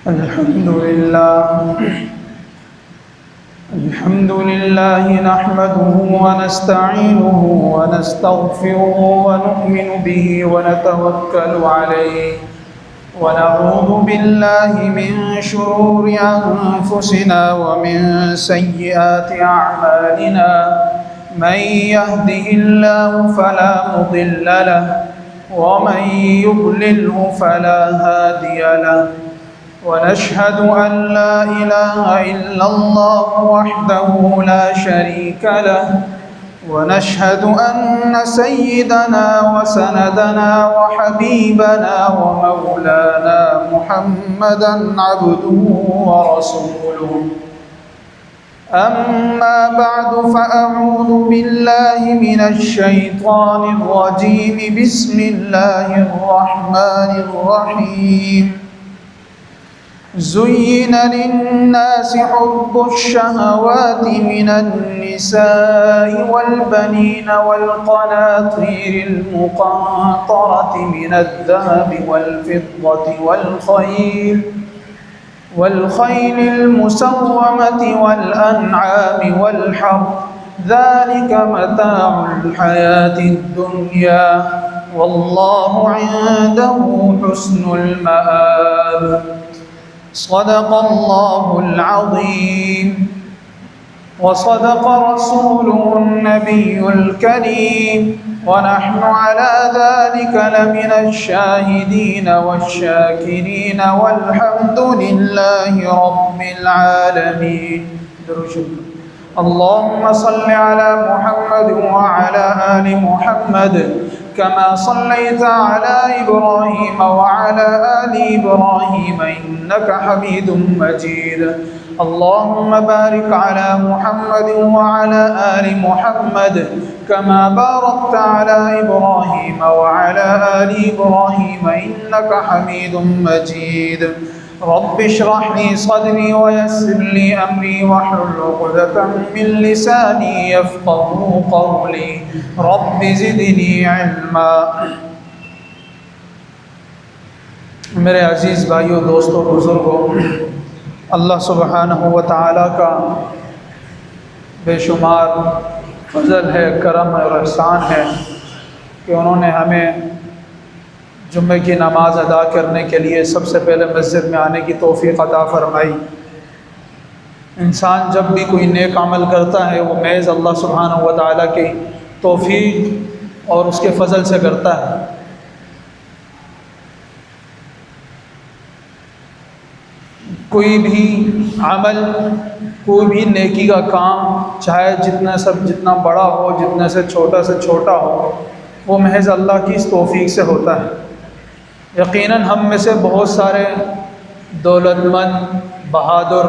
الحمد لله نحمده ونستعينه ونستغفره ونؤمن به ونتوكل عليه ونعوذ بالله من شرور أنفسنا ومن سيئات أعمالنا من يهده الله فلا مضل له ومن يضلله فلا هادي له ونشهد أن لا إله إلا الله وحده لا شريك له ونشهد أن سيدنا وسندنا وحبيبنا ومولانا محمدا عبده ورسوله أما بعد فأعوذ بالله من الشيطان الرجيم بسم الله الرحمن الرحيم زين للناس حب الشهوات من النساء والبنين والقناطير المقنطرة من الذهب والفضة والخيل المسومة والأنعام والحرث ذلك متاع الحياة الدنيا والله عنده حسن المآب صدق الله العظيم وصدق رسوله النبي الكريم ونحن على ذلك لمن الشاهدين والشاكرين والحمد لله رب العالمين. اللهم صل على محمد وعلى آل محمد كما صليت على إبراهيم وعلى آل إبراهيم إنك حميد مجيد. اللهم بارك على محمد وعلى آل محمد كما باركت على إبراهيم وعلى آل إبراهيم إنك حميد مجيد. رب اشرح لي صدري ويسر لي أمري واحلل عقدة من لساني يفقهوا قولي رب زدني علما. میرے عزیز بھائیوں، دوستوں، بزرگوں، اللہ سبحانہ و تعالیٰ کا بے شمار فضل ہے، کرم ہے اور احسان ہے کہ انہوں نے ہمیں جمعہ کی نماز ادا کرنے کے لیے سب سے پہلے مسجد میں آنے کی توفیق عطا فرمائی. انسان جب بھی کوئی نیک عمل کرتا ہے وہ محض اللہ سبحانہ و تعالیٰ کی توفیق اور اس کے فضل سے کرتا ہے. کوئی بھی عمل، کوئی بھی نیکی کا کام، چاہے جتنا بڑا ہو، جتنے سے چھوٹا ہو، وہ محض اللہ کی اس توفیق سے ہوتا ہے. یقیناً ہم میں سے بہت سارے دولت مند، بہادر،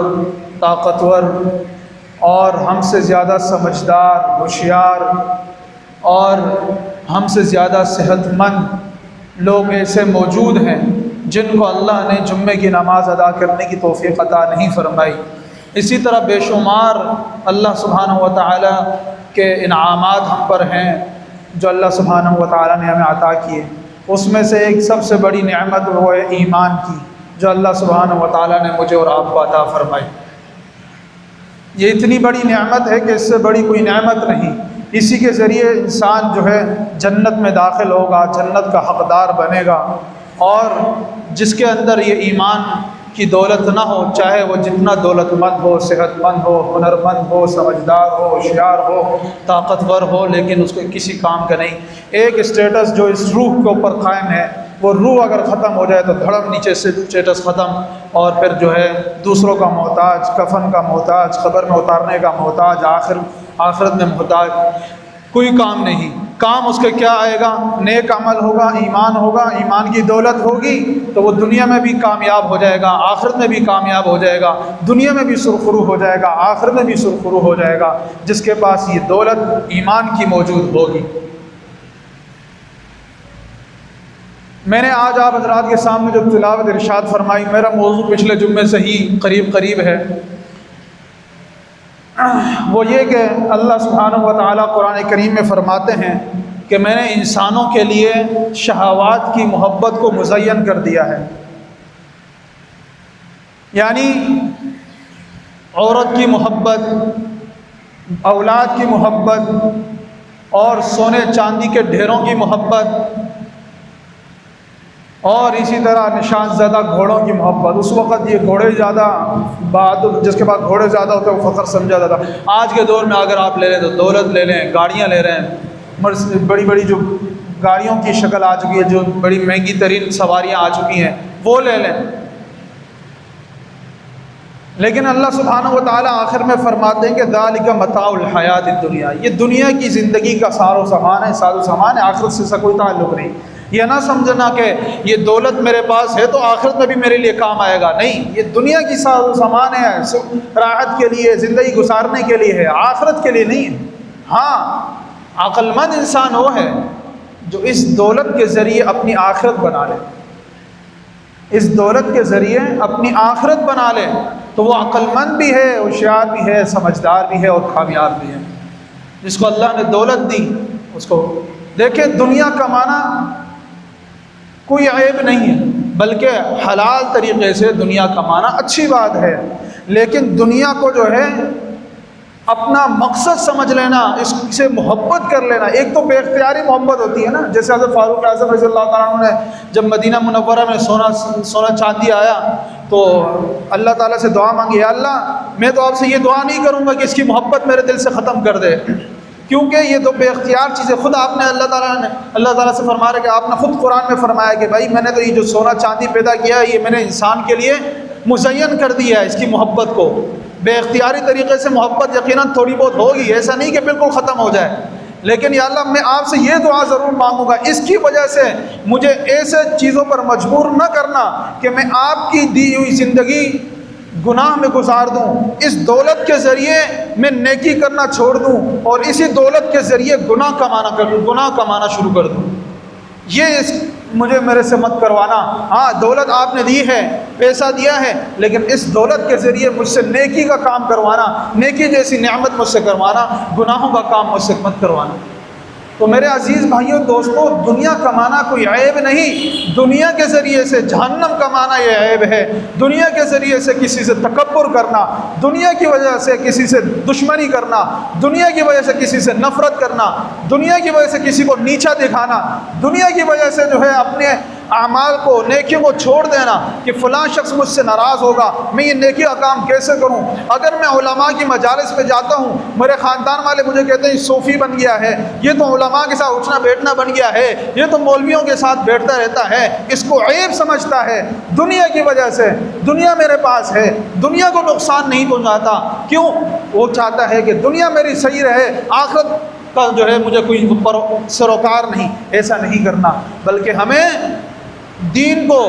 طاقتور اور ہم سے زیادہ سمجھدار، ہوشیار اور ہم سے زیادہ صحت مند لوگ ایسے موجود ہیں جن کو اللہ نے جمعے کی نماز ادا کرنے کی توفیق عطا نہیں فرمائی. اسی طرح بے شمار اللہ سبحانہ و تعالیٰ کے انعامات ہم پر ہیں جو اللہ سبحانہ و تعالیٰ نے ہمیں عطا کیے. اس میں سے ایک سب سے بڑی نعمت وہ ہے ایمان کی، جو اللہ سبحانہ و تعالیٰ نے مجھے اور آپ کو عطا فرمائی. یہ اتنی بڑی نعمت ہے کہ اس سے بڑی کوئی نعمت نہیں. اسی کے ذریعے انسان جو ہے جنت میں داخل ہوگا، جنت کا حقدار بنے گا. اور جس کے اندر یہ ایمان کی دولت نہ ہو، چاہے وہ جتنا دولت مند ہو، صحت مند ہو، ہنر مند ہو، سمجھدار ہو، ہوشیار ہو، طاقتور ہو، لیکن اس کو کسی کام کا نہیں. ایک اسٹیٹس جو اس روح کے اوپر قائم ہے، وہ روح اگر ختم ہو جائے تو دھڑم نیچے سے اسٹیٹس ختم، اور پھر جو ہے دوسروں کا محتاج، کفن کا محتاج، قبر میں اتارنے کا محتاج، آخرت میں محتاج. کوئی کام نہیں. کام اس کے کیا آئے گا؟ نیک عمل ہوگا، ایمان ہوگا، ایمان کی دولت ہوگی تو وہ دنیا میں بھی کامیاب ہو جائے گا، آخرت میں بھی کامیاب ہو جائے گا. دنیا میں بھی سرخرو ہو جائے گا، آخرت میں بھی سرخرو ہو جائے گا جس کے پاس یہ دولت ایمان کی موجود ہوگی. میں نے آج آپ حضرات کے سامنے جو تلاوت ارشاد فرمائی، میرا موضوع پچھلے جمعے سے ہی قریب ہے. وہ یہ کہ اللہ سبحانہ و تعالیٰ قرآن کریم میں فرماتے ہیں کہ میں نے انسانوں کے لیے شہوات کی محبت کو مزین کر دیا ہے. یعنی عورت کی محبت، اولاد کی محبت اور سونے چاندی کے ڈھیروں کی محبت اور اسی طرح نشان زدہ گھوڑوں کی محبت. اس وقت یہ گھوڑے زیادہ بہادر، جس کے پاس گھوڑے زیادہ ہوتے ہیں وہ فخر سمجھا جاتا. آج کے دور میں اگر آپ لے لیں تو دولت لے لیں، گاڑیاں لے رہے ہیں، بڑی بڑی جو گاڑیوں کی شکل آ چکی ہے، جو بڑی مہنگی ترین سواریاں آ چکی ہیں وہ لے لیں. لیکن اللہ سبحانہ و تعالیٰ آخر میں فرماتے ہیں کہ ذالک متاع الحیات الدنیا، یہ دنیا کی زندگی کا ساز و سامان ہے، آخرت سے اس کا کوئی تعلق نہیں. یہ نہ سمجھنا کہ یہ دولت میرے پاس ہے تو آخرت میں بھی میرے لیے کام آئے گا، نہیں، یہ دنیا کی ساز و سامان ہے، راحت کے لیے، زندگی گزارنے کے لیے ہے، آخرت کے لیے نہیں ہے. ہاں، عقل مند انسان وہ ہے جو اس دولت کے ذریعے اپنی آخرت بنا لے، اس دولت کے ذریعے اپنی آخرت بنا لے تو وہ عقل مند بھی ہے، ہوشیار بھی ہے، سمجھدار بھی ہے اور کامیاب بھی ہے. جس کو اللہ نے دولت دی اس کو دیکھیں، دنیا کمانا کوئی عیب نہیں ہے، بلکہ حلال طریقے سے دنیا کمانا اچھی بات ہے. لیکن دنیا کو جو ہے اپنا مقصد سمجھ لینا، اس سے محبت کر لینا، ایک تو بے اختیاری محبت ہوتی ہے نا، جیسے حضرت فاروق اعظم رضی اللہ تعالیٰ عنہ نے جب مدینہ منورہ میں سونا چاندی آیا تو اللہ تعالیٰ سے دعا مانگی، یا اللہ میں تو آپ سے یہ دعا نہیں کروں گا کہ اس کی محبت میرے دل سے ختم کر دے، کیونکہ یہ تو بے اختیار چیز ہے. خود آپ نے اللہ تعالیٰ سے فرما رہے کہ آپ نے خود قرآن میں فرمایا کہ بھائی میں نے تو یہ جو سونا چاندی پیدا کیا ہے یہ میں نے انسان کے لیے مزین کر دیا ہے. اس کی محبت کو بے اختیاری طریقے سے محبت یقیناً تھوڑی بہت ہوگی، ایسا نہیں کہ بالکل ختم ہو جائے، لیکن یا اللہ میں آپ سے یہ دعا ضرور مانگوں گا اس کی وجہ سے مجھے ایسے چیزوں پر مجبور نہ کرنا کہ میں آپ کی دی ہوئی زندگی گناہ میں گزار دوں، اس دولت کے ذریعے میں نیکی کرنا چھوڑ دوں اور اسی دولت کے ذریعے گناہ کمانا شروع کر دوں. یہ مجھے میرے سے مت کروانا. ہاں، دولت آپ نے دی ہے، پیسہ دیا ہے، لیکن اس دولت کے ذریعے مجھ سے نیکی کا کام کروانا، نیکی جیسی نعمت مجھ سے کروانا، گناہوں کا کام مجھ سے مت کروانا. تو میرے عزیز بھائیوں دوستو، دنیا کمانا کوئی عیب نہیں، دنیا کے ذریعے سے جہنم کمانا یہ عیب ہے. دنیا کے ذریعے سے کسی سے تکبر کرنا، دنیا کی وجہ سے کسی سے دشمنی کرنا، دنیا کی وجہ سے کسی سے نفرت کرنا، دنیا کی وجہ سے کسی کو نیچا دکھانا، دنیا کی وجہ سے جو ہے اپنے اعمال کو، نیکیوں کو چھوڑ دینا کہ فلاں شخص مجھ سے ناراض ہوگا، میں یہ نیکی کا کام کیسے کروں. اگر میں علماء کی مجالس پہ جاتا ہوں، میرے خاندان والے مجھے کہتے ہیں صوفی بن گیا ہے، یہ تو علماء کے ساتھ اٹھنا بیٹھنا بن گیا ہے، یہ تو مولویوں کے ساتھ بیٹھتا رہتا ہے، اس کو عیب سمجھتا ہے. دنیا کی وجہ سے، دنیا میرے پاس ہے، دنیا کو نقصان نہیں پہنچاتا. کیوں؟ وہ چاہتا ہے کہ دنیا میری صحیح رہے، آخرت کا جو ہے مجھے کوئی سروکار نہیں. ایسا نہیں کرنا، بلکہ ہمیں دین کو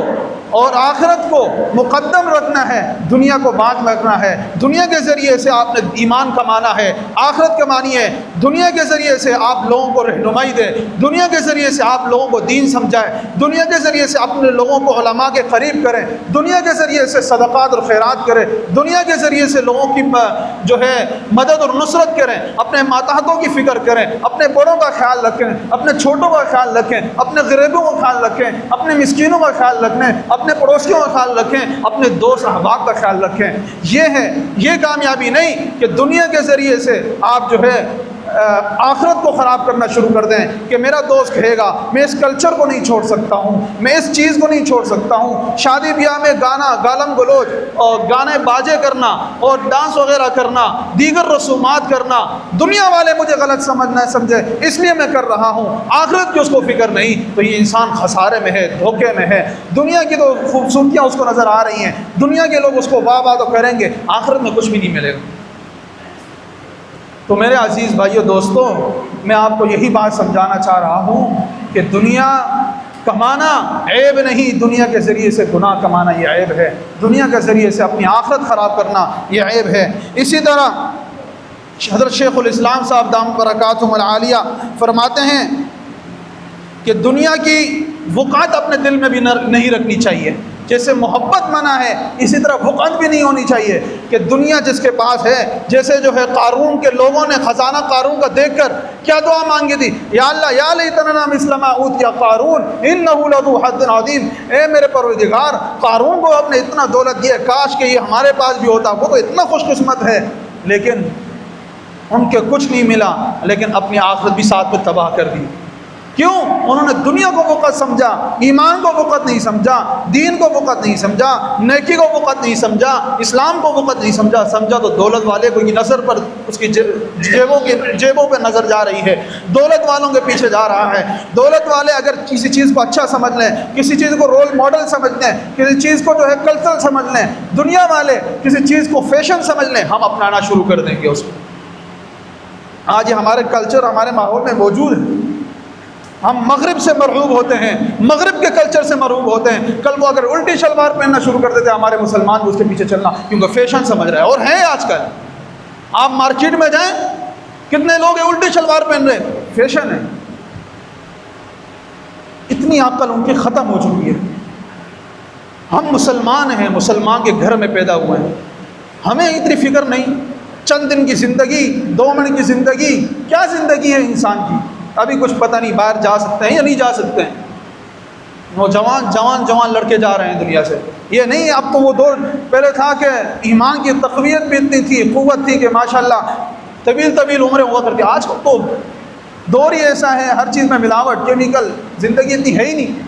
اور آخرت کو مقدم رکھنا ہے، دنیا کو بعد میں رکھنا ہے. دنیا کے ذریعے سے آپ نے ایمان کمانا ہے، آخرت کمانی ہے. دنیا کے ذریعے سے آپ لوگوں کو رہنمائی دیں، دنیا کے ذریعے سے آپ لوگوں کو دین سمجھائیں، دنیا کے ذریعے سے اپنے لوگوں کو علماء کے قریب کریں، دنیا کے ذریعے سے صدقات اور خیرات کریں، دنیا کے ذریعے سے لوگوں کی جو ہے مدد اور نصرت کریں، اپنے ماتحتوں کی فکر کریں، اپنے بڑوں کا خیال رکھیں، اپنے چھوٹوں کا خیال رکھیں، اپنے غریبوں کا خیال رکھیں، اپنے مسکینوں کا خیال رکھیں، اپنے پڑوسیوں کا خیال رکھیں، اپنے دوست احباب کا خیال رکھیں. یہ ہے، یہ کامیابی نہیں کہ دنیا کے ذریعے سے آپ جو ہے آخرت کو خراب کرنا شروع کر دیں کہ میرا دوست کہے گا میں اس کلچر کو نہیں چھوڑ سکتا ہوں، میں اس چیز کو نہیں چھوڑ سکتا ہوں. شادی بیاہ میں گانا، گالم گلوچ اور گانے باجے کرنا اور ڈانس وغیرہ کرنا، دیگر رسومات کرنا، دنیا والے مجھے غلط سمجھے اس لیے میں کر رہا ہوں، آخرت کی اس کو فکر نہیں، تو یہ انسان خسارے میں ہے، دھوکے میں ہے. دنیا کی تو خوبصورتیاں اس کو نظر آ رہی ہیں، دنیا کے لوگ اس کو واہ واہ تو کریں گے، آخرت میں کچھ بھی نہیں ملے گا. تو میرے عزیز بھائیو دوستو، میں آپ کو یہی بات سمجھانا چاہ رہا ہوں کہ دنیا کمانا عیب نہیں، دنیا کے ذریعے سے گناہ کمانا یہ عیب ہے، دنیا کے ذریعے سے اپنی آخرت خراب کرنا یہ عیب ہے. اسی طرح حضرت شیخ الاسلام صاحب دامت برکاتہم العالیہ فرماتے ہیں کہ دنیا کی وقعت اپنے دل میں بھی نہیں رکھنی چاہیے. جیسے محبت منع ہے اسی طرح بغض بھی نہیں ہونی چاہیے کہ دنیا جس کے پاس ہے، جیسے جو ہے قارون کے لوگوں نے خزانہ قارون کا دیکھ کر کیا دعا مانگی تھی، یا اللہ یا لیتنا مثل ما اوتی قارون انہ لذو حظ عظیم، اے میرے پروردگار قارون کو آپ نے اتنا دولت دی ہے، کاش کہ یہ ہمارے پاس بھی ہوتا، وہ تو اتنا خوش قسمت ہے، لیکن ان کے کچھ نہیں ملا، لیکن اپنی آخرت بھی ساتھ میں تباہ کر دی۔ کیوں؟ انہوں نے دنیا کو وقت سمجھا، ایمان کو وقت نہیں سمجھا، دین کو وقت نہیں سمجھا، نیکی کو وقت نہیں سمجھا، اسلام کو وقت نہیں سمجھا، سمجھا تو دولت والے کو کی نظر پر اس کی جیبوں پہ نظر جا رہی ہے، دولت والوں کے پیچھے جا رہا ہے۔ دولت والے اگر کسی چیز کو اچھا سمجھ لیں، کسی چیز کو رول ماڈل سمجھ لیں، کسی چیز کو جو ہے کلچر سمجھ لیں، دنیا والے کسی چیز کو فیشن سمجھ لیں، ہم اپنانا شروع کر دیں گے اس کو۔ آج یہ ہمارے کلچر ہمارے ماحول میں موجود ہے، ہم مغرب سے مرعوب ہوتے ہیں، مغرب کے کلچر سے مرعوب ہوتے ہیں۔ کل وہ اگر الٹی شلوار پہننا شروع کر دیتے ہمارے مسلمان بھی اس کے پیچھے چلنا، کیونکہ فیشن سمجھ رہے ہیں، اور ہیں آج کل آپ مارکیٹ میں جائیں کتنے لوگ ہیں الٹی شلوار پہن رہے ہیں، فیشن ہے۔ اتنی عقل ان کی ختم ہو چکی ہے۔ ہم مسلمان ہیں، مسلمان کے گھر میں پیدا ہوئے ہیں، ہمیں اتنی فکر نہیں، چند دن کی زندگی، 2 منٹ کی زندگی، کیا زندگی ہے انسان کی، ابھی کچھ پتہ نہیں باہر جا سکتے ہیں یا نہیں جا سکتے ہیں۔ نوجوان جوان لڑکے جا رہے ہیں دنیا سے، یہ نہیں اب تو وہ دور پہلے تھا کہ ایمان کی تقویت بھی اتنی تھی، قوت تھی کہ ماشاءاللہ طویل عمریں ہوا کرتی۔ آج کل تو دور ہی ایسا ہے، ہر چیز میں ملاوٹ، کیمیکل، زندگی اتنی ہے ہی نہیں۔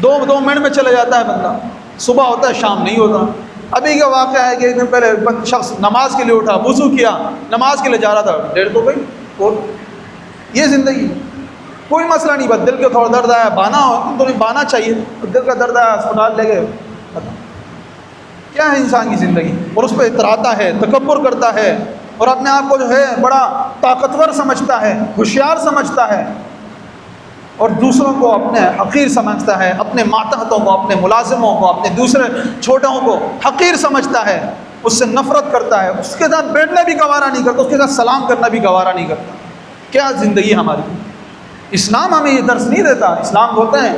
2 منٹ میں چلے جاتا ہے بندہ، صبح ہوتا ہے شام نہیں ہوتا۔ ابھی کا واقعہ ہے کہ ایک دن پہلے شخص نماز کے لیے اٹھا، وضو کیا، نماز کے لیے جا رہا تھا، 1:30 تو گئی، اور یہ زندگی کوئی مسئلہ نہیں، بس دل کے تھوڑا درد آیا، بانا ہو تو نہیں بانا چاہیے، دل کا درد آیا اسپتال لے گئے۔ کیا ہے انسان کی زندگی؟ اور اس پہ اتراتا ہے، تکبر کرتا ہے، اور اپنے آپ کو جو ہے بڑا طاقتور سمجھتا ہے، ہوشیار سمجھتا ہے، اور دوسروں کو اپنے حقیر سمجھتا ہے، اپنے ماتحتوں کو، اپنے ملازموں کو، اپنے دوسرے چھوٹوں کو حقیر سمجھتا ہے، اس سے نفرت کرتا ہے، اس کے ساتھ بیٹھنا بھی گوارا نہیں کرتا، اس کے ساتھ سلام کرنا بھی گوارا نہیں کرتا۔ کیا زندگی ہماری؟ اسلام ہمیں یہ درس نہیں دیتا۔ اسلام بولتے ہیں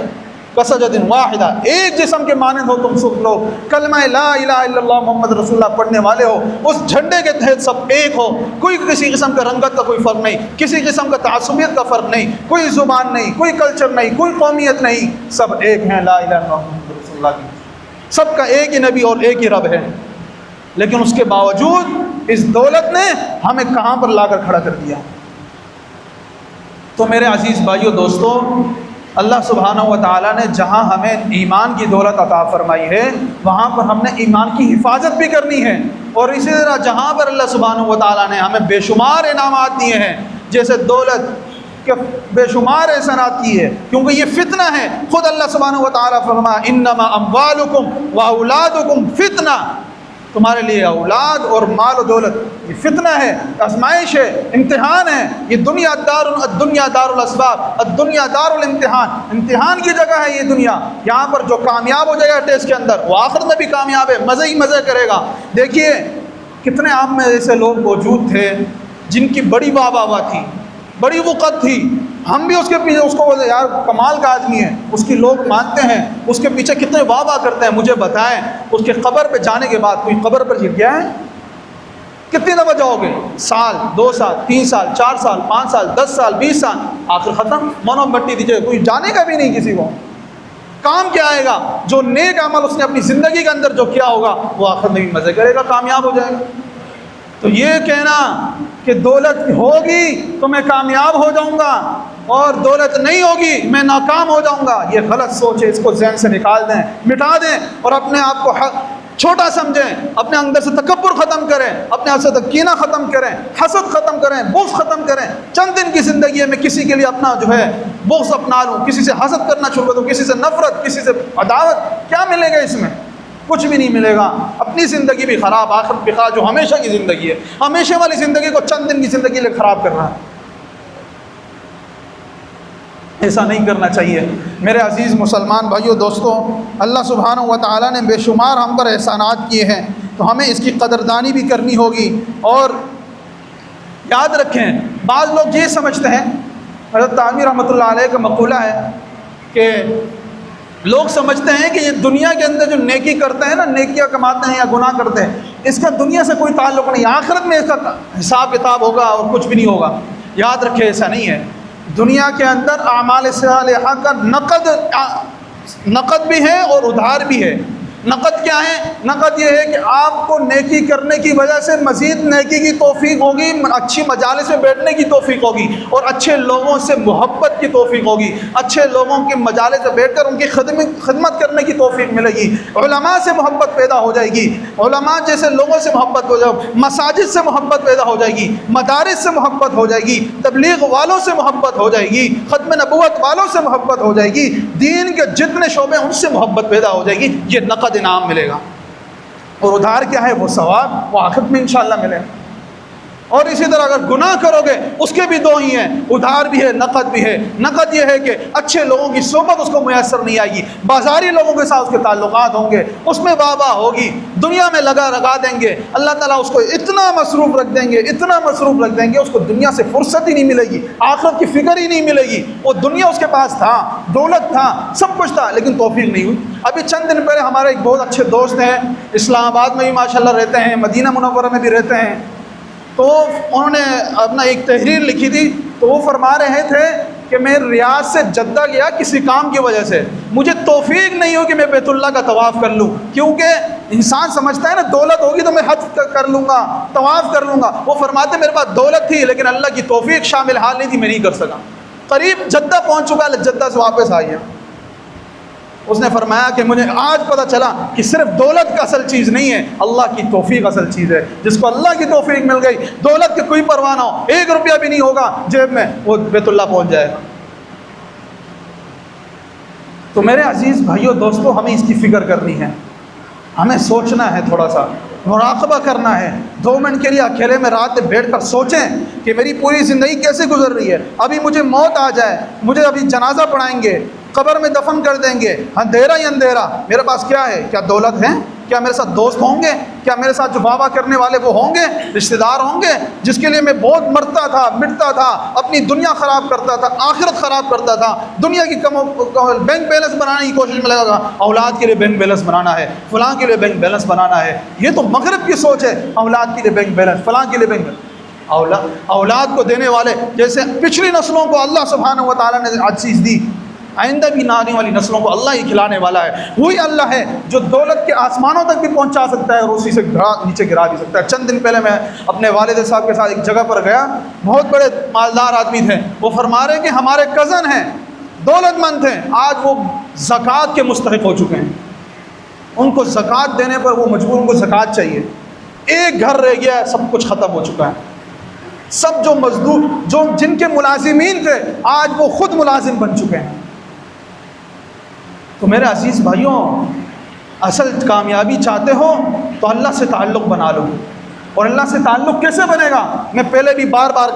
کسجد واحدہ، ایک جسم کے مانند ہو تم سب لوگ، کلمہ لا الہ الا اللہ محمد رسول اللہ پڑھنے والے ہو، اس جھنڈے کے تحت سب ایک ہو، کوئی کسی قسم کا رنگت کا کوئی فرق نہیں، کسی قسم کا تعصبیت کا فرق نہیں، کوئی زبان نہیں، کوئی کلچر نہیں، کوئی قومیت نہیں، سب ایک ہیں لا الہ الا اللہ محمد رسول اللہ کی، سب کا ایک ہی نبی اور ایک ہی رب ہے۔ لیکن اس کے باوجود اس دولت نے ہمیں کہاں پر لا کر کھڑا کر دیا؟ تو میرے عزیز بھائیو دوستو، اللہ سبحانہ و تعالیٰ نے جہاں ہمیں ایمان کی دولت عطا فرمائی ہے، وہاں پر ہم نے ایمان کی حفاظت بھی کرنی ہے، اور اسی طرح جہاں پر اللہ سبحانہ و تعالیٰ نے ہمیں بے شمار انعامات دیے ہیں، جیسے دولت کے بے شمار احسانات کی ہے، کیونکہ یہ فتنہ ہے۔ خود اللہ سبحانہ و تعالیٰ فرمایا انما اموالکم و اولادکم فتنہ، تمہارے لیے اولاد اور مال و دولت یہ فتنہ ہے، آزمائش ہے، امتحان ہے۔ یہ دنیا دار الاسباب، الدنیا دار الامتحان، امتحان کی جگہ ہے یہ دنیا۔ یہاں پر جو کامیاب ہو جائے گا ٹیسٹ کے اندر، وہ آخرت میں بھی کامیاب ہے، مزے ہی مزے کرے گا۔ دیکھیے کتنے آپ میں ایسے لوگ موجود تھے جن کی بڑی واہ واہ تھی، بڑی وقت تھی، ہم بھی اس کے پیچھے اس کو بولتے یار کمال کا آدمی ہے، اس کی لوگ مانتے ہیں، اس کے پیچھے کتنے واہ واہ کرتے ہیں۔ مجھے بتائیں اس کے قبر پہ جانے کے بعد کوئی قبر پر گر گیا ہے؟ کتنی دفعہ جاؤ گے؟ سال، 2 سال، 3 سال، 4 سال، 5 سال، 10 سال، 20 سال، آخر ختم، منو مٹی دیجیے، کوئی جانے کا بھی نہیں کسی کو۔ کام کیا آئے گا؟ جو نیک عمل اس نے اپنی زندگی کے اندر جو کیا ہوگا وہ آخر میں بھی مزے کرے گا، کامیاب ہو جائے گا۔ تو یہ کہنا کہ دولت ہوگی تو میں کامیاب ہو جاؤں گا اور دولت نہیں ہوگی میں ناکام ہو جاؤں گا، یہ غلط سوچ ہے، اس کو ذہن سے نکال دیں، مٹا دیں، اور اپنے آپ کو چھوٹا سمجھیں، اپنے اندر سے تکبر ختم کریں، اپنے آپ سے کینہ ختم کریں، حسد ختم کریں، بغض ختم کریں۔ چند دن کی زندگی ہے میں کسی کے لیے اپنا جو ہے بغض اپنا لوں، کسی سے حسد کرنا شروع کر دوں، کسی سے نفرت، کسی سے عداوت، کیا ملے گا اس میں؟ کچھ بھی نہیں ملے گا، اپنی زندگی بھی خراب، آخرت بھی خراب، جو ہمیشہ کی زندگی ہے، ہمیشہ والی زندگی کو چند دن کی زندگی لے خراب کرنا ہے۔ ایسا نہیں کرنا چاہیے۔ میرے عزیز مسلمان بھائیو دوستو، اللہ سبحانہ و تعالیٰ نے بے شمار ہم پر احسانات کیے ہیں، تو ہمیں اس کی قدردانی بھی کرنی ہوگی۔ اور یاد رکھیں، بعض لوگ یہ سمجھتے ہیں، حضرت تعمیر رحمۃ اللہ علیہ کا مقولہ ہے کہ لوگ سمجھتے ہیں کہ یہ دنیا کے اندر جو نیکی کرتے ہیں نا، نیکیاں کماتے ہیں یا گناہ کرتے ہیں، اس کا دنیا سے کوئی تعلق نہیں، آخرت میں اس کا حساب کتاب ہوگا اور کچھ بھی نہیں ہوگا۔ یاد رکھے ایسا نہیں ہے۔ دنیا کے اندر اعمال صالحہ کا نقد بھی ہے اور ادھار بھی ہے۔ نقد کیا ہے؟ نقد یہ ہے کہ آپ کو نیکی کرنے کی وجہ سے مزید نیکی کی توفیق ہوگی، اچھی مجالس میں بیٹھنے کی توفیق ہوگی، اور اچھے لوگوں سے محبت کی توفیق ہوگی، اچھے لوگوں کے مجالس میں بیٹھ کر ان کی خدمت کرنے کی توفیق ملے گی، علماء سے محبت پیدا ہو جائے گی، علماء جیسے لوگوں سے محبت ہو جائے گی، مساجد سے محبت پیدا ہو جائے گی، مدارس سے محبت ہو جائے گی، تبلیغ والوں سے محبت ہو جائے گی، ختم نبوت والوں سے محبت ہو جائے گی، دین کے جتنے شعبے ان سے محبت پیدا ہو جائے گی۔ یہ نقد انعام ملے گا۔ اور ادھار کیا ہے؟ وہ ثواب، وہ آخرت میں انشاءاللہ ملے گا۔ اور اسی طرح اگر گناہ کرو گے اس کے بھی دو ہی ہیں، ادھار بھی ہے، نقد بھی ہے۔ نقد یہ ہے کہ اچھے لوگوں کی صحبت اس کو میسر نہیں آئے گی، بازاری لوگوں کے ساتھ اس کے تعلقات ہوں گے، اس میں واہ ہوگی، دنیا میں لگا دیں گے، اللہ تعالیٰ اس کو اتنا مصروف رکھ دیں گے، اتنا مصروف رکھ دیں گے، اس کو دنیا سے فرصت ہی نہیں ملے گی، آخرت کی فکر ہی نہیں ملے گی۔ وہ دنیا اس کے پاس تھا، دولت تھا، سب کچھ تھا، لیکن توفیق نہیں ہوئی۔ ابھی چند دن پہلے ہمارے ایک بہت اچھے دوست ہیں، اسلام آباد میں بھی ماشاءاللہ رہتے ہیں، مدینہ منورہ میں بھی رہتے ہیں، تو انہوں نے اپنا ایک تحریر لکھی تھی، تو وہ فرما رہے تھے کہ میں ریاض سے جدہ گیا کسی کام کی وجہ سے، مجھے توفیق نہیں ہو کہ میں بیت اللہ کا طواف کر لوں، کیونکہ انسان سمجھتا ہے نا دولت ہوگی تو میں حج کر لوں گا، طواف کر لوں گا۔ وہ فرماتے میرے پاس دولت تھی لیکن اللہ کی توفیق شامل حال نہیں تھی، میں نہیں کر سکا۔ قریب جدہ پہنچ چکا، جدہ سے واپس آئیے۔ اس نے فرمایا کہ مجھے آج پتہ چلا کہ صرف دولت کا اصل چیز نہیں ہے، اللہ کی توفیق اصل چیز ہے۔ جس کو اللہ کی توفیق مل گئی، دولت کی کوئی پرواہ نہ ہو، 1 روپیہ بھی نہیں ہوگا جیب میں، وہ بیت اللہ پہنچ جائے گا۔ تو میرے عزیز بھائیو دوستو، ہمیں اس کی فکر کرنی ہے، ہمیں سوچنا ہے، تھوڑا سا مراقبہ کرنا ہے۔ 2 منٹ کے لیے اکیلے میں رات میں بیٹھ کر سوچیں کہ میری پوری زندگی کیسے گزر رہی ہے۔ ابھی مجھے موت آ جائے، مجھے ابھی جنازہ پڑھائیں گے، قبر میں دفن کر دیں گے، اندھیرا ہی اندھیرا، میرے پاس کیا ہے؟ کیا دولت ہے؟ کیا میرے ساتھ دوست ہوں گے؟ کیا میرے ساتھ جو واہ کرنے والے وہ ہوں گے؟ رشتہ دار ہوں گے جس کے لیے میں بہت مرتا تھا، مٹتا تھا، اپنی دنیا خراب کرتا تھا، آخرت خراب کرتا تھا، دنیا کی بینک بیلنس بنانے کی کوشش میں لگا، اولاد کے لیے بینک بیلنس بنانا ہے، فلاں کے لیے بینک بیلنس بنانا ہے۔ یہ تو مغرب کی سوچ ہے، اولاد کے لیے بینک بیلنس، فلاں کے لیے بینک بیلنس۔ اولاد کو دینے والے جیسے پچھلی نسلوں کو اللہ سبحانہ و تعالیٰ نے آج چیز دی، آئندہ بھی آنے والی نسلوں کو اللہ ہی کھلانے والا ہے۔ وہی اللہ ہے جو دولت کے آسمانوں تک بھی پہنچا سکتا ہے اور اسی سے نیچے گرا بھی سکتا ہے۔ چند دن پہلے میں اپنے والد صاحب کے ساتھ ایک جگہ پر گیا، بہت بڑے مالدار آدمی تھے، وہ فرما رہے کہ ہمارے کزن ہیں، دولت مند تھے، آج وہ زکوٰۃ کے مستحق ہو چکے ہیں، ان کو زکوٰۃ دینے پر وہ مجبور، ان کو زکوٰۃ چاہیے۔ ایک گھر رہ گیا ہے، سب کچھ ختم ہو چکا ہے۔ سب جو مزدور، جو جن کے ملازمین تھے، آج وہ خود ملازم بن چکے ہیں۔ تو میرے عزیز بھائیوں، اصل کامیابی چاہتے ہو تو اللہ سے تعلق بنا لو۔ اور اللہ سے تعلق کیسے بنے گا؟ میں پہلے بھی بار بار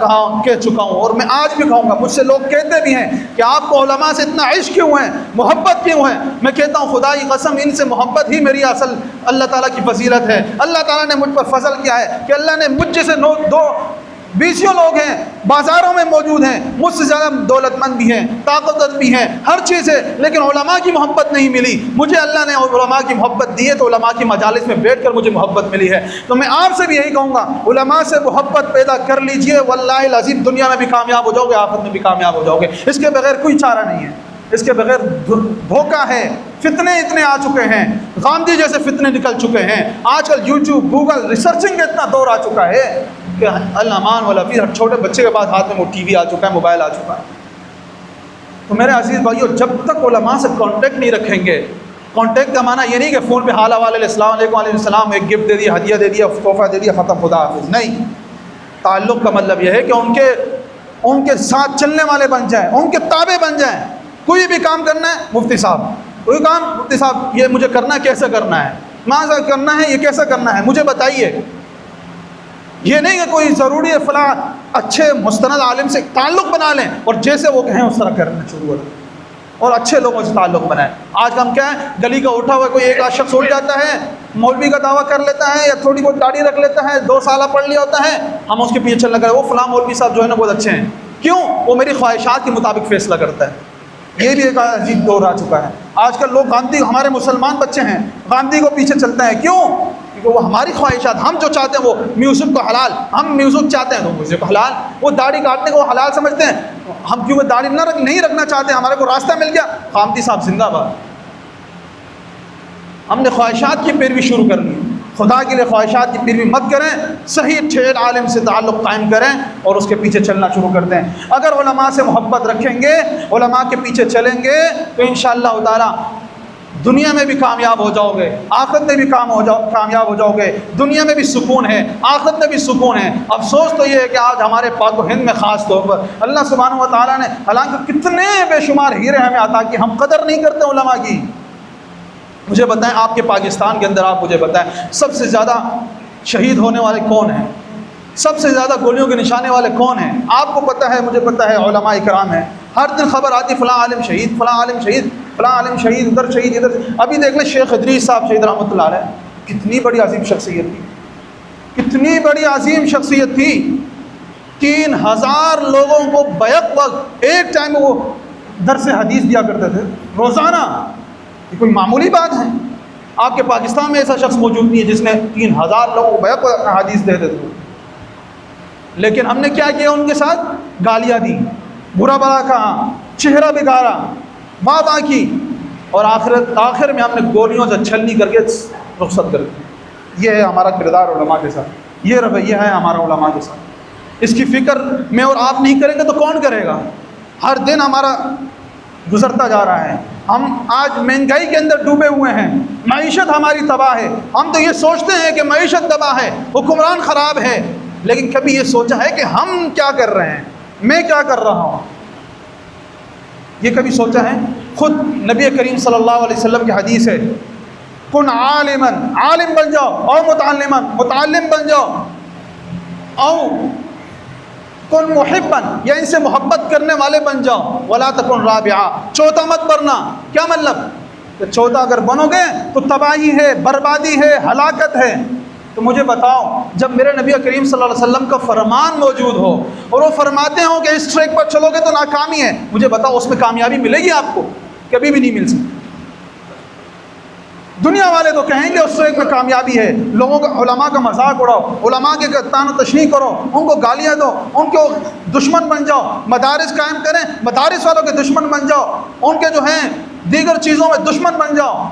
کہہ چکا ہوں اور میں آج بھی کہوں گا، مجھ سے لوگ کہتے بھی ہیں کہ آپ کو علماء سے اتنا عشق کیوں ہے، محبت کیوں ہے؟ میں کہتا ہوں خدا کی قسم، ان سے محبت ہی میری اصل اللہ تعالیٰ کی فضیلت ہے۔ اللہ تعالیٰ نے مجھ پر فضل کیا ہے کہ اللہ نے مجھ جیسے 20 لوگ ہیں، بازاروں میں موجود ہیں، مجھ سے زیادہ دولت مند بھی ہیں، طاقتور بھی ہیں، ہر چیز ہے، لیکن علماء کی محبت نہیں ملی۔ مجھے اللہ نے علماء کی محبت دی ہے تو علماء کی مجالس میں بیٹھ کر مجھے محبت ملی ہے۔ تو میں آپ سے بھی یہی کہوں گا، علماء سے محبت پیدا کر لیجئے، واللہ العظیم دنیا میں بھی کامیاب ہو جاؤ گے، آخرت میں بھی کامیاب ہو جاؤ گے۔ اس کے بغیر کوئی چارہ نہیں ہے، اس کے بغیر دھوکہ ہے۔ فتنے اتنے آ چکے ہیں، غامدی جیسے فتنے نکل چکے ہیں، آج کل یوٹیوب، گوگل، ریسرچنگ کا اتنا دور آ چکا ہے کہ الامان والا پھر ہر چھوٹے بچے کے پاس ہاتھ میں وہ ٹی وی آ چکا ہے، موبائل آ چکا ہے۔ تو میرے عزیز بھائیو، جب تک علماء سے کانٹیکٹ نہیں رکھیں گے، کانٹیکٹ کا معنی یہ نہیں کہ فون پہ حال حوالے السلام علیکم علیہ السلام، ایک گفٹ دے دیا، ہدیہ دے دیا، تحفہ دے دیا، ختم، خدا حافظ، نہیں۔ تعلق کا مطلب یہ ہے کہ ان کے ساتھ چلنے والے بن جائیں، ان کے تابع بن جائیں۔ کوئی بھی کام کرنا ہے، مفتی صاحب کوئی کام، مفتی صاحب یہ مجھے کرنا ہے، کیسے کرنا ہے، ماذا کرنا ہے، یہ کیسا کرنا ہے، مجھے بتائیے۔ یہ نہیں کہ کوئی ضروری ہے فلاں اچھے مستند عالم سے تعلق بنا لیں اور جیسے وہ کہیں اس طرح کرنا شروع کریں اور اچھے لوگوں سے تعلق بنائیں۔ آج ہم کیا ہے، گلی کا اٹھا ہوا کوئی ایک آدھ شخص اٹھ جاتا ہے، مولوی کا دعویٰ کر لیتا ہے یا تھوڑی بہت داڑھی رکھ لیتا ہے، 2 سالہ پڑھ لیا ہوتا ہے، ہم اس کے پیچھے چلنے لگے، وہ فلاں مولوی صاحب جو ہے نا بہت اچھے ہیں۔ کیوں؟ وہ میری خواہشات کے مطابق فیصلہ کرتا ہے، یہ بھی ایک عجیب دور آ چکا ہے۔ آج کل لوگ گاندھی، ہمارے مسلمان بچے ہیں گاندھی کو پیچھے چلتے ہیں، کیوں؟ کیونکہ وہ ہماری خواہشات، ہم جو چاہتے ہیں وہ میوزک کو حلال، ہم میوزک چاہتے ہیں تو میوزک کو حلال، وہ داڑھی کاٹنے کو حلال سمجھتے ہیں، ہم کیونکہ داڑھی نہیں رکھنا چاہتے ہیں، ہمارے کو راستہ مل گیا، خامتی صاحب زندہ باد۔ ہم نے خواہشات کی پیروی شروع کر لی۔ خدا کے لیے خواہشات کی پیروی مت کریں، صحیح ٹھیک عالم سے تعلق قائم کریں اور اس کے پیچھے چلنا شروع کر دیں۔ اگر علماء سے محبت رکھیں گے، علماء کے پیچھے چلیں گے تو انشاءاللہ تعالی دنیا میں بھی کامیاب ہو جاؤ گے، آخرت میں بھی کامیاب ہو جاؤ گے۔ دنیا میں بھی سکون ہے، آخرت میں بھی سکون ہے۔ افسوس تو یہ ہے کہ آج ہمارے پاک و ہند میں خاص طور پر اللہ سبحانہ و تعالیٰ نے حالانکہ کتنے بے شمار ہیرے ہمیں عطا کی، ہم قدر نہیں کرتے علماء کی۔ مجھے بتائیں آپ کے پاکستان کے اندر، آپ مجھے بتائیں سب سے زیادہ شہید ہونے والے کون ہیں؟ سب سے زیادہ گولیوں کے نشانے والے کون ہیں؟ آپ کو پتہ ہے، مجھے پتہ ہے، علماء کرام ہیں۔ ہر دن خبر آتی فلاں عالم شہید، فلاں عالم شہید، فلاں عالم شہید، ادھر شہید، ادھر۔ ابھی دیکھ لیں شیخ ادریس صاحب شہید رحمۃ اللہ علیہ، کتنی بڑی عظیم شخصیت تھی، کتنی بڑی عظیم شخصیت تھی۔ 3000 لوگوں کو بیک وقت ایک ٹائم میں وہ درس حدیث دیا کرتے تھے روزانہ۔ یہ کوئی معمولی بات ہے؟ آپ کے پاکستان میں ایسا شخص موجود نہیں ہے جس نے 3000 لوگوں کو بیک وقت حدیث دے دیتے تھے۔ لیکن ہم نے کیا کیا ان کے ساتھ؟ گالیاں دی، برا بھلا کہا، چہرہ بگاڑا، وعدہ کی، اور آخر میں ہم نے گولیوں سے چھلنی کر کے رخصت کر دی۔ یہ ہے ہمارا کردار علماء کے ساتھ، یہ رویہ ہے ہمارا علماء کے ساتھ۔ اس کی فکر میں اور آپ نہیں کریں گے تو کون کرے گا؟ ہر دن ہمارا گزرتا جا رہا ہے، ہم آج مہنگائی کے اندر ڈوبے ہوئے ہیں، معیشت ہماری تباہ ہے۔ ہم تو یہ سوچتے ہیں کہ معیشت تباہ ہے، حکمران خراب ہے، لیکن کبھی یہ سوچا ہے کہ ہم کیا کر رہے ہیں، میں کیا کر رہا ہوں؟ یہ کبھی سوچا ہے؟ خود نبی کریم صلی اللہ علیہ وسلم کی حدیث ہے، کن عالما، عالم بن جاؤ، او متعلما، متعلم بن جاؤ، او کن محبا، یا ان سے محبت کرنے والے بن جاؤ، ولا تکن رابعا، چوتھا مت بننا۔ کیا مطلب؟ کہ چوتھا اگر بنو گے تو تباہی ہے، بربادی ہے، ہلاکت ہے۔ تو مجھے بتاؤ، جب میرے نبی کریم صلی اللہ علیہ وسلم کا فرمان موجود ہو اور وہ فرماتے ہوں کہ اس ٹریک پر چلو گے تو ناکامی ہے، مجھے بتاؤ اس میں کامیابی ملے گی آپ کو؟ کبھی بھی نہیں مل سکتی۔ دنیا والے تو کہیں گے اس ٹریک میں کامیابی ہے، لوگوں کا، علماء کا مذاق اڑاؤ، علماء کے تان و تشنیع کرو، ان کو گالیاں دو، ان کو دشمن بن جاؤ، مدارس قائم کریں، مدارس والوں کے دشمن بن جاؤ، ان کے جو ہیں دیگر چیزوں میں دشمن بن جاؤ،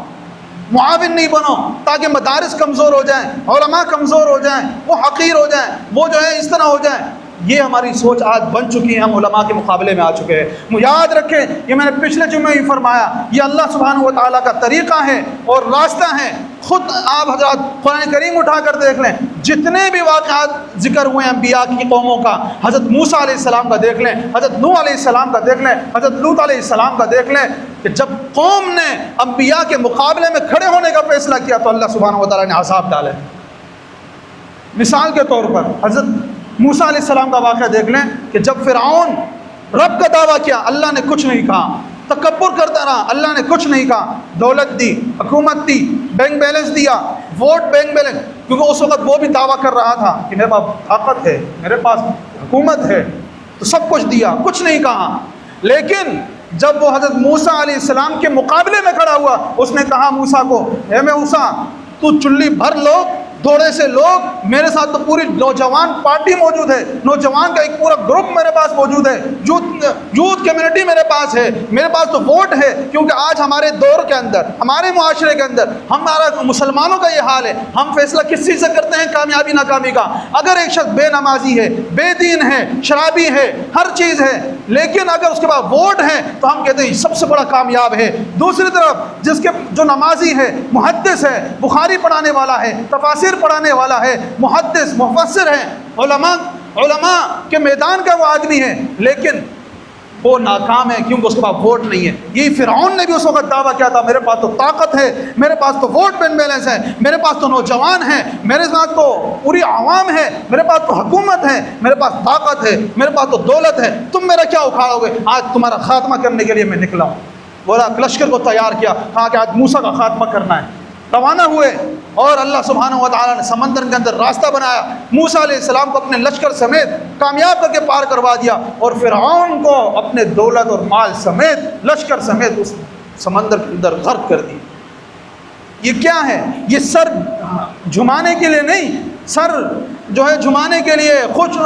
معاون نہیں بنو تاکہ مدارس کمزور ہو جائیں، علماء کمزور ہو جائیں، وہ حقیر ہو جائیں، وہ جو ہے اس طرح ہو جائیں۔ یہ ہماری سوچ آج بن چکی ہے، ہم علماء کے مقابلے میں آ چکے ہیں۔ یاد رکھیں، یہ میں نے پچھلے جمعے ہی فرمایا، یہ اللہ سبحانہ و تعالیٰ کا طریقہ ہے اور راستہ ہے۔ خود آپ حضرات قرآن کریم اٹھا کر دیکھ لیں، جتنے بھی واقعات ذکر ہوئے ہیں انبیاء کی قوموں کا، حضرت موسیٰ علیہ السلام کا دیکھ لیں، حضرت نوح علیہ السلام کا دیکھ لیں، حضرت لوط علیہ السلام کا دیکھ لیں، کہ جب قوم نے انبیاء کے مقابلے میں کھڑے ہونے کا فیصلہ کیا تو اللہ سبحانہ و تعالیٰ نے عذاب ڈالے۔ مثال کے طور پر حضرت موسیٰ علیہ السلام کا واقعہ دیکھ لیں کہ جب فرعون رب کا دعویٰ کیا، اللہ نے کچھ نہیں کہا، تکبر کرتا رہا، اللہ نے کچھ نہیں کہا، دولت دی، حکومت دی، بینک بیلنس دیا، ووٹ بینک بیلنس، کیونکہ اس وقت وہ بھی دعویٰ کر رہا تھا کہ میرے پاس طاقت ہے، میرے پاس حکومت ہے، تو سب کچھ دیا، کچھ نہیں کہا۔ لیکن جب وہ حضرت موسیٰ علیہ السلام کے مقابلے میں کھڑا ہوا، اس نے کہا موسیٰ کو، اے موسیٰ تو چلی بھر لوگ، تھوڑے سے لوگ، میرے ساتھ تو پوری نوجوان پارٹی موجود ہے، نوجوان کا ایک پورا گروپ میرے پاس موجود ہے، یوتھ کمیونٹی میرے پاس ہے، میرے پاس تو ووٹ ہے، کیونکہ آج ہمارے دور کے اندر، ہمارے معاشرے کے اندر، ہمارا مسلمانوں کا یہ حال ہے، ہم فیصلہ کس چیز سے کرتے ہیں کامیابی ناکامی کا؟ اگر ایک شخص بے نمازی ہے، بے دین ہے، شرابی ہے، ہر چیز ہے، لیکن اگر اس کے بعد ووٹ ہے تو ہم کہتے ہیں سب سے بڑا کامیاب ہے۔ دوسری طرف جس کے جو نمازی ہے، محدث ہے، بخاری پڑھانے والا ہے، تفاسیر پڑھانے والا ہے، محدث مفسر ہے، علماء کے میدان کا وہ آدمی ہے، لیکن وہ ناکام ہے کیونکہ اس کے پاس ووٹ نہیں ہے۔ یہی فرعون نے بھی اس وقت دعویٰ کیا تھا، میرے پاس تو طاقت ہے، میرے پاس تو ووٹ بین بیلنس ہے، میرے پاس تو نوجوان ہیں، میرے ساتھ تو پوری عوام ہے، میرے پاس تو حکومت ہے، میرے پاس طاقت ہے، میرے پاس تو دولت ہے، تم میرا کیا اکھاڑو گے؟ آج تمہارا خاتمہ کرنے کے لیے میں نکلا ہوں۔ بولا لشکر کو تیار کیا، کہا کہ آج موسیٰ کا خاتمہ کرنا ہے، روانہ ہوئے۔ اور اللہ سبحانہ و تعالیٰ نے سمندر کے اندر راستہ بنایا، موسیٰ علیہ السلام کو اپنے لشکر سمیت کامیاب کر کے پار کروا دیا، اور فرعون کو اپنے دولت اور مال سمیت لشکر سمیت اس سمندر کے اندر غرق کر دی۔ یہ کیا ہے؟ یہ سر جھمانے کے لیے نہیں، سر جو ہے جھمانے کے لیے، خوش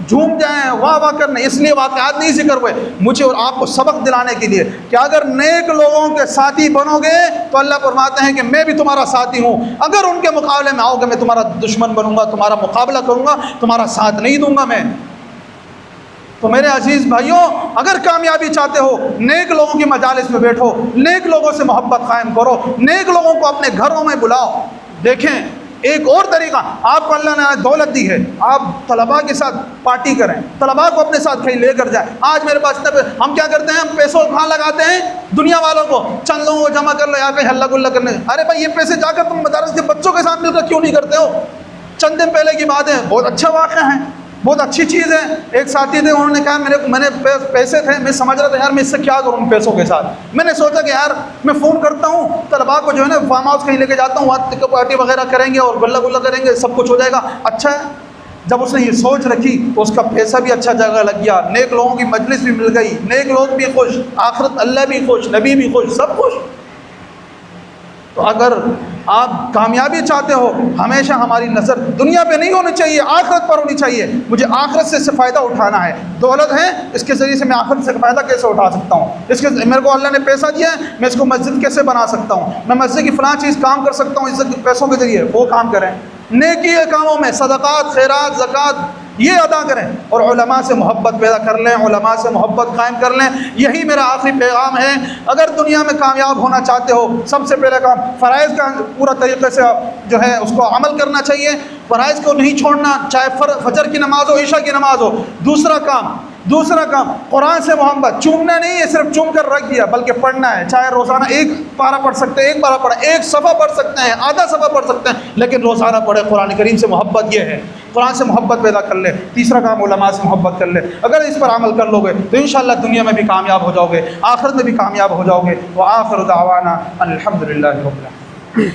جھوم جائیں، واہ واہ کرنے، اس لیے واقعات نہیں ذکر ہوئے، مجھے اور آپ کو سبق دلانے کے لیے کہ اگر نیک لوگوں کے ساتھی بنو گے تو اللہ فرماتے ہیں کہ میں بھی تمہارا ساتھی ہوں، اگر ان کے مقابلے میں آؤ گے میں تمہارا دشمن بنوں گا، تمہارا مقابلہ کروں گا، تمہارا ساتھ نہیں دوں گا میں۔ تو میرے عزیز بھائیوں، اگر کامیابی چاہتے ہو، نیک لوگوں کی مجالس میں بیٹھو، نیک لوگوں سے محبت قائم کرو، نیک لوگوں کو اپنے گھروں میں بلاؤ۔ دیکھیں ایک اور طریقہ، آپ کو اللہ نے دولت دی ہے، آپ طلباء کے ساتھ پارٹی کریں، طلباء کو اپنے ساتھ کہیں لے کر جائیں۔ آج میرے پاس ہم کیا کرتے ہیں، ہم پیسوں کہاں لگاتے ہیں؟ دنیا والوں کو، چند لوگوں کو جمع کر لو یا کہیں ہلہ گلہ کرنے۔ ارے بھائی یہ پیسے جا کر تم مدارس کے بچوں کے ساتھ مل کر کیوں نہیں کرتے ہو؟ چند دن پہلے کی بات ہے، بہت اچھا واقعہ ہے، بہت اچھی چیز ہے۔ ایک ساتھی تھے، انہوں نے کہا میں نے پیسے تھے، میں سمجھ رہا تھا یار میں اس سے کیا کروں پیسوں کے ساتھ۔ میں نے سوچا کہ یار میں فون کرتا ہوں طلباء کو، جو ہے نا فارم ہاؤس کہیں لے کے جاتا ہوں، وہاں پارٹی وغیرہ کریں گے اور گلہ گلہ کریں گے، سب کچھ ہو جائے گا، اچھا ہے۔ جب اس نے یہ سوچ رکھی تو اس کا پیسہ بھی اچھا جگہ لگ گیا، نیک لوگوں کی مجلس بھی مل گئی، نیک لوگ بھی خوش، آخرت اللہ بھی خوش، نبی بھی خوش، سب خوش۔ تو اگر آپ کامیابی چاہتے ہو، ہمیشہ ہماری نظر دنیا پہ نہیں ہونی چاہیے، آخرت پر ہونی چاہیے۔ مجھے آخرت سے فائدہ اٹھانا ہے، دولت ہے، اس کے ذریعے سے میں آخرت سے فائدہ کیسے اٹھا سکتا ہوں، میرے کو اللہ نے پیسہ دیا ہے، میں اس کو مسجد کیسے بنا سکتا ہوں، میں مسجد کی فلاں چیز کام کر سکتا ہوں اس پیسوں کے ذریعے، وہ کام کریں۔ نیکی کے کاموں میں صدقات، خیرات، زکوٰۃ یہ ادا کریں، اور علماء سے محبت پیدا کر لیں، علماء سے محبت قائم کر لیں۔ یہی میرا آخری پیغام ہے۔ اگر دنیا میں کامیاب ہونا چاہتے ہو، سب سے پہلا کام فرائض کا پورا طریقے سے جو ہے اس کو عمل کرنا چاہیے، فرائض کو نہیں چھوڑنا، چاہے فجر کی نماز ہو، عشاء کی نماز ہو۔ دوسرا کام قرآن سے محبت، چومنا نہیں ہے صرف چوم کر رکھ دیا، بلکہ پڑھنا ہے، چاہے روزانہ ایک پارہ پڑھ سکتے ہیں، ایک پارہ پڑھیں، ایک صفحہ پڑھ سکتے ہیں، آدھا صفحہ پڑھ سکتے ہیں، لیکن روزانہ پڑھے۔ قرآن کریم سے محبت یہ ہے، قرآن سے محبت پیدا کر لے۔ تیسرا کام علماء سے محبت کر لے۔ اگر اس پر عمل کر لو گے تو انشاءاللہ دنیا میں بھی کامیاب ہو جاؤ گے، آخرت میں بھی کامیاب ہو جاؤ گے۔ وآخر دعوانا ان الحمد للہ رب العالمین۔